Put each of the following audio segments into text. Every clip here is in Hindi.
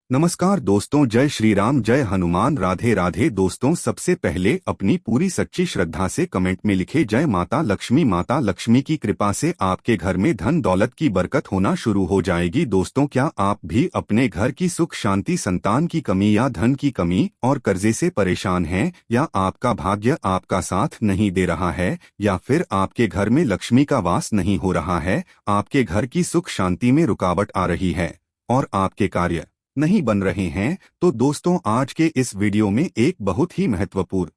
नमस्कार दोस्तों, जय श्री राम, जय हनुमान, राधे राधे। दोस्तों, सबसे पहले अपनी पूरी सच्ची श्रद्धा से कमेंट में लिखे जय माता लक्ष्मी। माता लक्ष्मी की कृपा से आपके घर में धन दौलत की बरकत होना शुरू हो जाएगी। दोस्तों, क्या आप भी अपने घर की सुख शांति, संतान की कमी या धन की कमी और कर्जे से परेशान हैं, या आपका भाग्य आपका साथ नहीं दे रहा है, या फिर आपके घर में लक्ष्मी का वास नहीं हो रहा है, आपके घर की सुख शांति में रुकावट आ रही है और आपके कार्य नहीं बन रहे हैं, तो दोस्तों आज के इस वीडियो में एक बहुत ही महत्वपूर्ण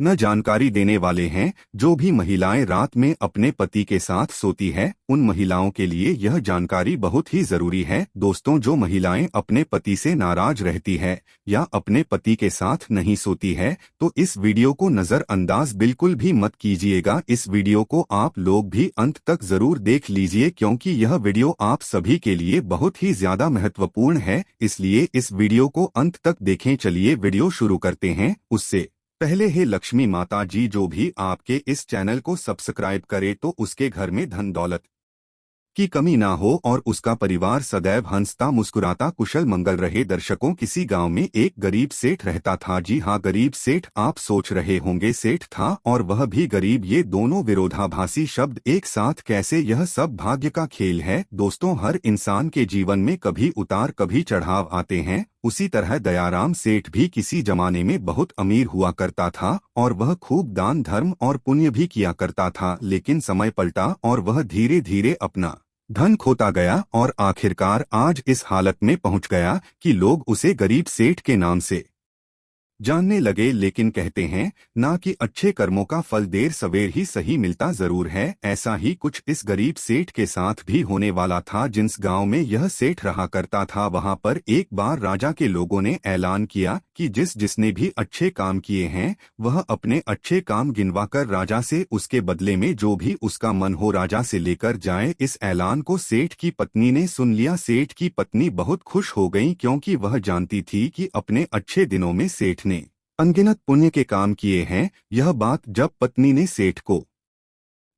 न जानकारी देने वाले हैं। जो भी महिलाएं रात में अपने पति के साथ सोती है, उन महिलाओं के लिए यह जानकारी बहुत ही जरूरी है। दोस्तों, जो महिलाएं अपने पति से नाराज रहती है या अपने पति के साथ नहीं सोती है, तो इस वीडियो को नजरअंदाज बिल्कुल भी मत कीजिएगा। इस वीडियो को आप लोग भी अंत तक जरूर देख लीजिए, क्योंकि यह वीडियो आप सभी के लिए बहुत ही ज्यादा महत्वपूर्ण है। इसलिए इस वीडियो को अंत तक देखें। चलिए वीडियो शुरू करते हैं। उससे पहले हे लक्ष्मी माता जी, जो भी आपके इस चैनल को सब्सक्राइब करे तो उसके घर में धन दौलत की कमी ना हो और उसका परिवार सदैव हंसता मुस्कुराता कुशल मंगल रहे। दर्शकों, किसी गांव में एक गरीब सेठ रहता था। जी हाँ, गरीब सेठ। आप सोच रहे होंगे सेठ था और वह भी गरीब, ये दोनों विरोधाभासी शब्द एक साथ कैसे? यह सब भाग्य का खेल है। दोस्तों, हर इंसान के जीवन में कभी उतार कभी चढ़ाव आते हैं। उसी तरह दयाराम सेठ भी किसी जमाने में बहुत अमीर हुआ करता था और वह खूब दान धर्म और पुण्य भी किया करता था। लेकिन समय पलटा और वह धीरे धीरे अपना धन खोता गया और आखिरकार आज इस हालत में पहुंच गया कि लोग उसे गरीब सेठ के नाम से जानने लगे। लेकिन कहते हैं ना कि अच्छे कर्मों का फल देर सवेर ही सही मिलता जरूर है। ऐसा ही कुछ इस गरीब सेठ के साथ भी होने वाला था। जिस गांव में यह सेठ रहा करता था, वहां पर एक बार राजा के लोगों ने ऐलान किया कि जिसने भी अच्छे काम किए हैं, वह अपने अच्छे काम गिनवाकर राजा से उसके बदले में जो भी उसका मन हो राजा से लेकर जाए। इस ऐलान को सेठ की पत्नी ने सुन लिया। सेठ की पत्नी बहुत खुश हो गई, क्योंकि वह जानती थी कि अपने अच्छे दिनों में सेठ ने अनगिनत पुण्य के काम किए हैं। यह बात जब पत्नी ने सेठ को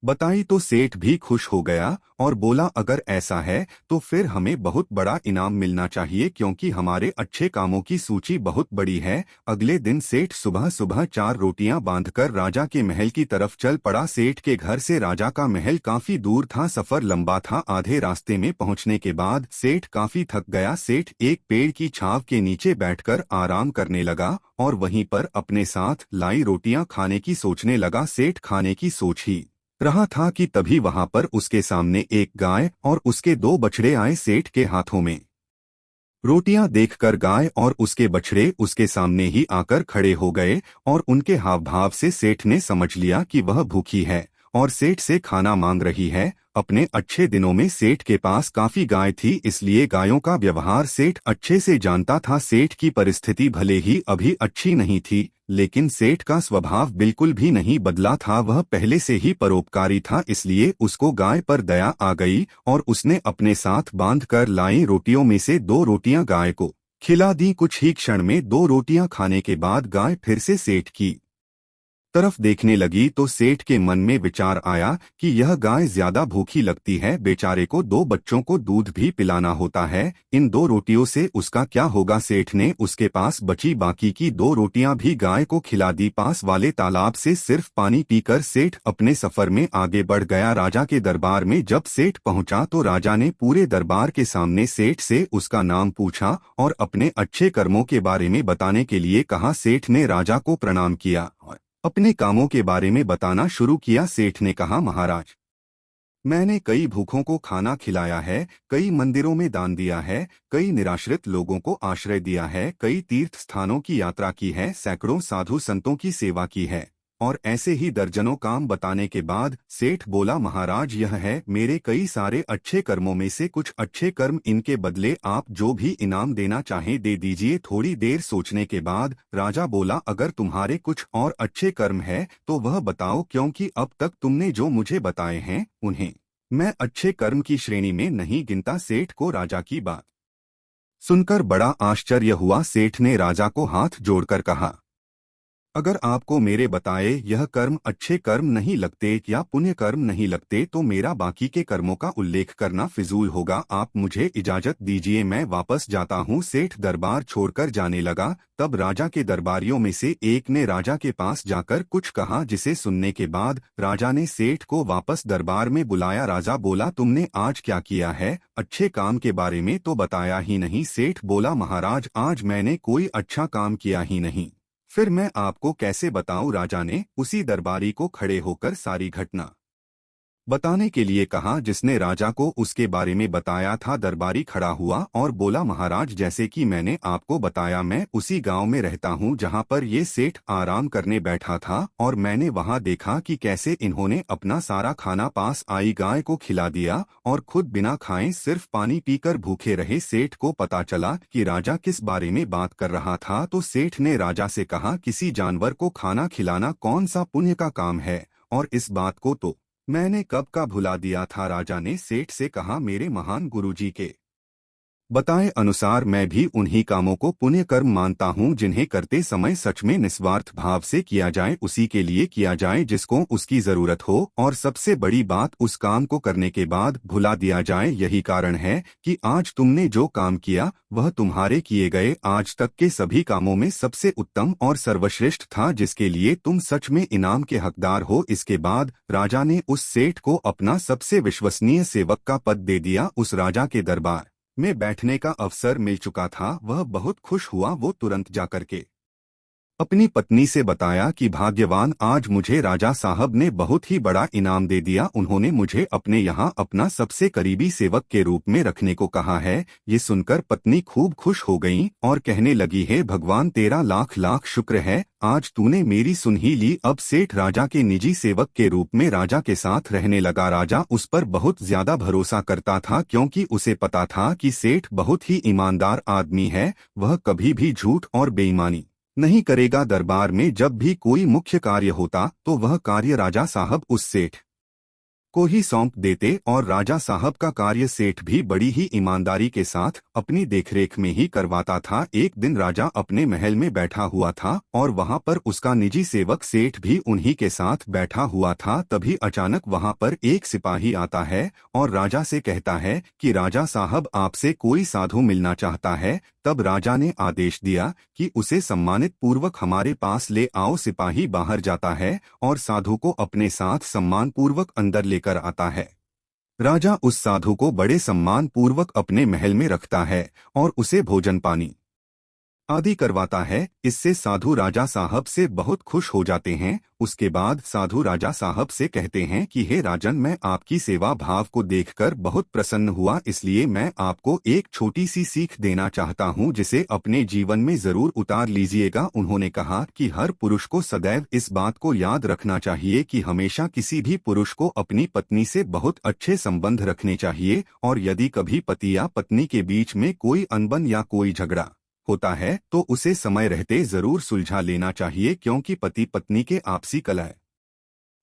बताई तो सेठ भी खुश हो गया और बोला, अगर ऐसा है तो फिर हमें बहुत बड़ा इनाम मिलना चाहिए, क्योंकि हमारे अच्छे कामों की सूची बहुत बड़ी है। अगले दिन सेठ सुबह सुबह 4 रोटियां बांधकर राजा के महल की तरफ चल पड़ा। सेठ के घर से राजा का महल काफी दूर था, सफर लंबा था। आधे रास्ते में पहुंचने के बाद सेठ काफी थक गया। सेठ एक पेड़ की छांव के नीचे बैठकर आराम करने लगा और वहीं पर अपने साथ लाई रोटियां खाने की सोचने लगा। सेठ खाने की सोच ही रहा था कि तभी वहां पर उसके सामने एक गाय और उसके 2 बछड़े आए। सेठ के हाथों में रोटियां देखकर गाय और उसके बछड़े उसके सामने ही आकर खड़े हो गए और उनके हाव भाव से सेठ ने समझ लिया कि वह भूखी है और सेठ से खाना मांग रही है। अपने अच्छे दिनों में सेठ के पास काफी गाय थी, इसलिए गायों का व्यवहार सेठ अच्छे से जानता था। सेठ की परिस्थिति भले ही अभी अच्छी नहीं थी, लेकिन सेठ का स्वभाव बिल्कुल भी नहीं बदला था। वह पहले से ही परोपकारी था, इसलिए उसको गाय पर दया आ गई और उसने अपने साथ बांध कर लाई रोटियों में से 2 रोटियां गाय को खिला दी। कुछ ही क्षण में 2 रोटियां खाने के बाद गाय फिर से सेठ की तरफ देखने लगी तो सेठ के मन में विचार आया कि यह गाय ज्यादा भूखी लगती है, बेचारे को 2 बच्चों को दूध भी पिलाना होता है, इन 2 रोटियों से उसका क्या होगा। सेठ ने उसके पास बची बाकी की 2 रोटियां भी गाय को खिला दी। पास वाले तालाब से सिर्फ पानी पीकर सेठ अपने सफर में आगे बढ़ गया। राजा के दरबार में जब सेठ पहुंचा तो राजा ने पूरे दरबार के सामने सेठ से उसका नाम पूछा और अपने अच्छे कर्मों के बारे में बताने के लिए कहा। सेठ ने राजा को प्रणाम किया और अपने कामों के बारे में बताना शुरू किया। सेठ ने कहा, महाराज, मैंने कई भूखों को खाना खिलाया है, कई मंदिरों में दान दिया है, कई निराश्रित लोगों को आश्रय दिया है, कई तीर्थ स्थानों की यात्रा की है, सैकड़ों साधु संतों की सेवा की है, और ऐसे ही दर्जनों काम बताने के बाद सेठ बोला, महाराज, यह है मेरे कई सारे अच्छे कर्मों में से कुछ अच्छे कर्म, इनके बदले आप जो भी इनाम देना चाहें दे दीजिए। थोड़ी देर सोचने के बाद राजा बोला, अगर तुम्हारे कुछ और अच्छे कर्म है तो वह बताओ, क्योंकि अब तक तुमने जो मुझे बताए हैं उन्हें मैं अच्छे कर्म की श्रेणी में नहीं गिनता। सेठ को राजा की बात सुनकर बड़ा आश्चर्य हुआ। सेठ ने राजा को हाथ जोड़कर कहा, अगर आपको मेरे बताए यह कर्म अच्छे कर्म नहीं लगते या पुण्य कर्म नहीं लगते तो मेरा बाकी के कर्मों का उल्लेख करना फिजूल होगा। आप मुझे इजाजत दीजिए, मैं वापस जाता हूँ। सेठ दरबार छोड़कर जाने लगा। तब राजा के दरबारियों में से एक ने राजा के पास जाकर कुछ कहा, जिसे सुनने के बाद राजा ने सेठ को वापस दरबार में बुलाया। राजा बोला, तुमने आज क्या किया है? अच्छे काम के बारे में तो बताया ही नहीं। सेठ बोला, महाराज आज मैंने कोई अच्छा काम किया ही नहीं। फिर मैं आपको कैसे बताऊं? राजा ने उसी दरबारी को खड़े होकर सारी घटना बताने के लिए कहा जिसने राजा को उसके बारे में बताया था। दरबारी खड़ा हुआ और बोला, महाराज जैसे कि मैंने आपको बताया, मैं उसी गांव में रहता हूं जहां पर ये सेठ आराम करने बैठा था, और मैंने वहां देखा कि कैसे इन्होंने अपना सारा खाना पास आई गाय को खिला दिया और खुद बिना खाए सिर्फ पानी पीकर भूखे रहे। सेठ को पता चला कि राजा किस बारे में बात कर रहा था, तो सेठ ने राजा से कहा, किसी जानवर को खाना खिलाना कौन सा पुण्य का काम है, और इस बात को तो मैंने कब का भुला दिया था। राजा ने सेठ से कहा, मेरे महान गुरुजी के बताए अनुसार मैं भी उन्हीं कामों को पुण्य कर्म मानता हूँ जिन्हें करते समय सच में निस्वार्थ भाव से किया जाए, उसी के लिए किया जाए जिसको उसकी जरूरत हो, और सबसे बड़ी बात उस काम को करने के बाद भुला दिया जाए। यही कारण है कि आज तुमने जो काम किया वह तुम्हारे किए गए आज तक के सभी कामों में सबसे उत्तम और सर्वश्रेष्ठ था, जिसके लिए तुम सच में इनाम के हकदार हो। इसके बाद राजा ने उस सेठ को अपना सबसे विश्वसनीय सेवक का पद दे दिया। उस राजा के दरबार में बैठने का अवसर मिल चुका था। वह बहुत खुश हुआ। वो तुरंत जाकर के अपनी पत्नी से बताया कि भाग्यवान, आज मुझे राजा साहब ने बहुत ही बड़ा इनाम दे दिया। उन्होंने मुझे अपने यहाँ अपना सबसे करीबी सेवक के रूप में रखने को कहा है। ये सुनकर पत्नी खूब खुश हो गई और कहने लगी, है भगवान तेरा लाख लाख शुक्र है, आज तूने मेरी सुन ही ली। अब सेठ राजा के निजी सेवक के रूप में राजा के साथ रहने लगा। राजा उस पर बहुत ज्यादा भरोसा करता था, क्योंकि उसे पता था कि सेठ बहुत ही ईमानदार आदमी है। वह कभी भी झूठ और बेईमानी नहीं करेगा। दरबार में जब भी कोई मुख्य कार्य होता तो वह कार्य राजा साहब उस सेठ को ही सौंप देते, और राजा साहब का कार्य सेठ भी बड़ी ही ईमानदारी के साथ अपनी देखरेख में ही करवाता था। एक दिन राजा अपने महल में बैठा हुआ था और वहां पर उसका निजी सेवक सेठ भी उन्हीं के साथ बैठा हुआ था। तभी अचानक वहां पर एक सिपाही आता है और राजा से कहता है कि राजा साहब आपसे कोई साधु मिलना चाहता है। तब राजा ने आदेश दिया कि उसे सम्मानित पूर्वक हमारे पास ले आओ। सिपाही बाहर जाता है और साधु को अपने साथ सम्मान पूर्वक अंदर लेकर आता है। राजा उस साधु को बड़े सम्मान पूर्वक अपने महल में रखता है और उसे भोजन पानी आदि करवाता है। इससे साधु राजा साहब से बहुत खुश हो जाते हैं। उसके बाद साधु राजा साहब से कहते हैं कि हे राजन, मैं आपकी सेवा भाव को देखकर बहुत प्रसन्न हुआ, इसलिए मैं आपको एक छोटी सी सीख देना चाहता हूं, जिसे अपने जीवन में जरूर उतार लीजिएगा। उन्होंने कहा कि हर पुरुष को सदैव इस बात को याद रखना चाहिए कि हमेशा किसी भी पुरुष को अपनी पत्नी से बहुत अच्छे संबंध रखने चाहिए, और यदि कभी पति या पत्नी के बीच में कोई अनबन या कोई झगड़ा होता है तो उसे समय रहते जरूर सुलझा लेना चाहिए, क्योंकि पति पत्नी के आपसी कलह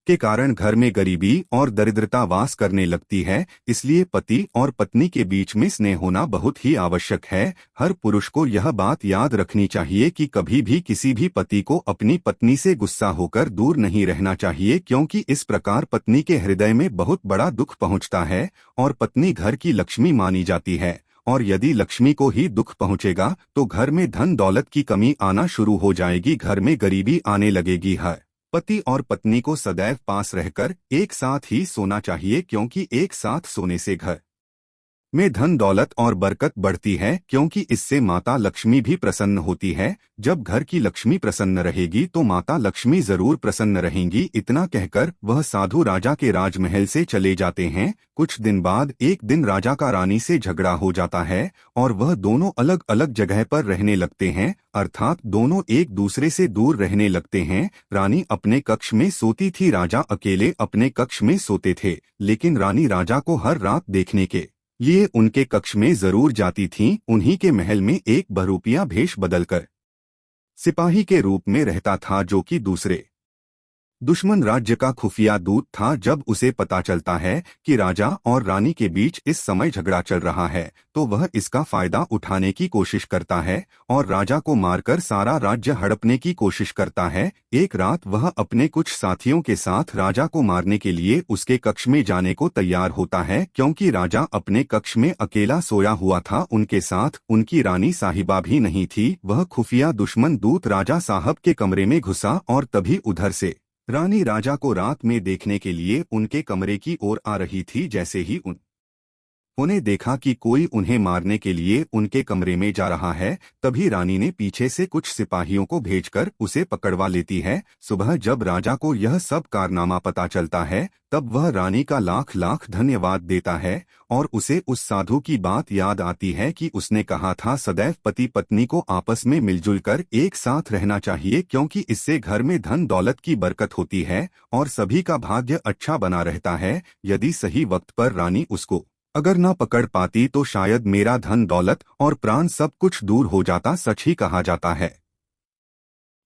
के कारण घर में गरीबी और दरिद्रता वास करने लगती है। इसलिए पति और पत्नी के बीच में स्नेह होना बहुत ही आवश्यक है। हर पुरुष को यह बात याद रखनी चाहिए कि कभी भी किसी भी पति को अपनी पत्नी से गुस्सा होकर दूर नहीं रहना चाहिए, क्योंकि इस प्रकार पत्नी के हृदय में बहुत बड़ा दुख पहुंचता है और पत्नी घर की लक्ष्मी मानी जाती है। और यदि लक्ष्मी को ही दुख पहुंचेगा तो घर में धन दौलत की कमी आना शुरू हो जाएगी, घर में गरीबी आने लगेगी। है पति और पत्नी को सदैव पास रहकर एक साथ ही सोना चाहिए, क्योंकि एक साथ सोने से घर में धन दौलत और बरकत बढ़ती है, क्योंकि इससे माता लक्ष्मी भी प्रसन्न होती है। जब घर की लक्ष्मी प्रसन्न रहेगी तो माता लक्ष्मी जरूर प्रसन्न रहेंगी। इतना कहकर वह साधु राजा के राजमहल से चले जाते हैं। कुछ दिन बाद एक दिन राजा का रानी से झगड़ा हो जाता है और वह दोनों अलग अलग जगह पर रहने लगते हैं, अर्थात दोनों एक दूसरे से दूर रहने लगते हैं। रानी अपने कक्ष में सोती थी, राजा अकेले अपने कक्ष में सोते थे, लेकिन रानी राजा को हर रात देखने के ये उनके कक्ष में जरूर जाती थीं। उन्हीं के महल में एक बहरूपिया भेष बदलकर सिपाही के रूप में रहता था, जो कि दूसरे दुश्मन राज्य का खुफिया दूत था। जब उसे पता चलता है कि राजा और रानी के बीच इस समय झगड़ा चल रहा है तो वह इसका फायदा उठाने की कोशिश करता है और राजा को मारकर सारा राज्य हड़पने की कोशिश करता है। एक रात वह अपने कुछ साथियों के साथ राजा को मारने के लिए उसके कक्ष में जाने को तैयार होता है। क्योंकि राजा अपने कक्ष में अकेला सोया हुआ था, उनके साथ उनकी रानी साहिबा भी नहीं थी। वह खुफिया दुश्मन दूत राजा साहब के कमरे में घुसा और तभी उधर से रानी राजा को रात में देखने के लिए उनके कमरे की ओर आ रही थी। जैसे ही उन्हें देखा कि कोई उन्हें मारने के लिए उनके कमरे में जा रहा है, तभी रानी ने पीछे से कुछ सिपाहियों को भेजकर उसे पकड़वा लेती है। सुबह जब राजा को यह सब कारनामा पता चलता है तब वह रानी का लाख लाख धन्यवाद देता है और उसे उस साधु की बात याद आती है कि उसने कहा था सदैव पति पत्नी को आपस में मिलजुल कर एक साथ रहना चाहिए, क्योंकि इससे घर में धन दौलत की बरकत होती है और सभी का भाग्य अच्छा बना रहता है। यदि सही वक्त पर रानी उसको अगर ना पकड़ पाती तो शायद मेरा धन दौलत और प्राण सब कुछ दूर हो जाता। सच ही कहा जाता है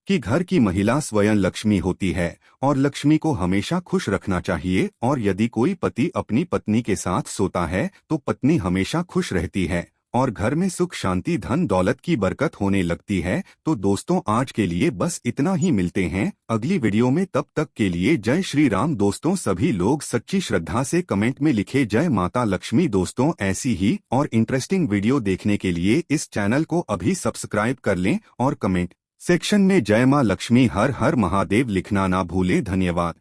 कि घर की महिला स्वयं लक्ष्मी होती है और लक्ष्मी को हमेशा खुश रखना चाहिए। और यदि कोई पति अपनी पत्नी के साथ सोता है तो पत्नी हमेशा खुश रहती है और घर में सुख शांति धन दौलत की बरकत होने लगती है। तो दोस्तों आज के लिए बस इतना ही, मिलते हैं अगली वीडियो में। तब तक के लिए जय श्री राम। दोस्तों सभी लोग सच्ची श्रद्धा से कमेंट में लिखे जय माता लक्ष्मी। दोस्तों ऐसी ही और इंटरेस्टिंग वीडियो देखने के लिए इस चैनल को अभी सब्सक्राइब कर लें और कमेंट सेक्शन में जय मां लक्ष्मी हर हर महादेव लिखना ना भूलें। धन्यवाद।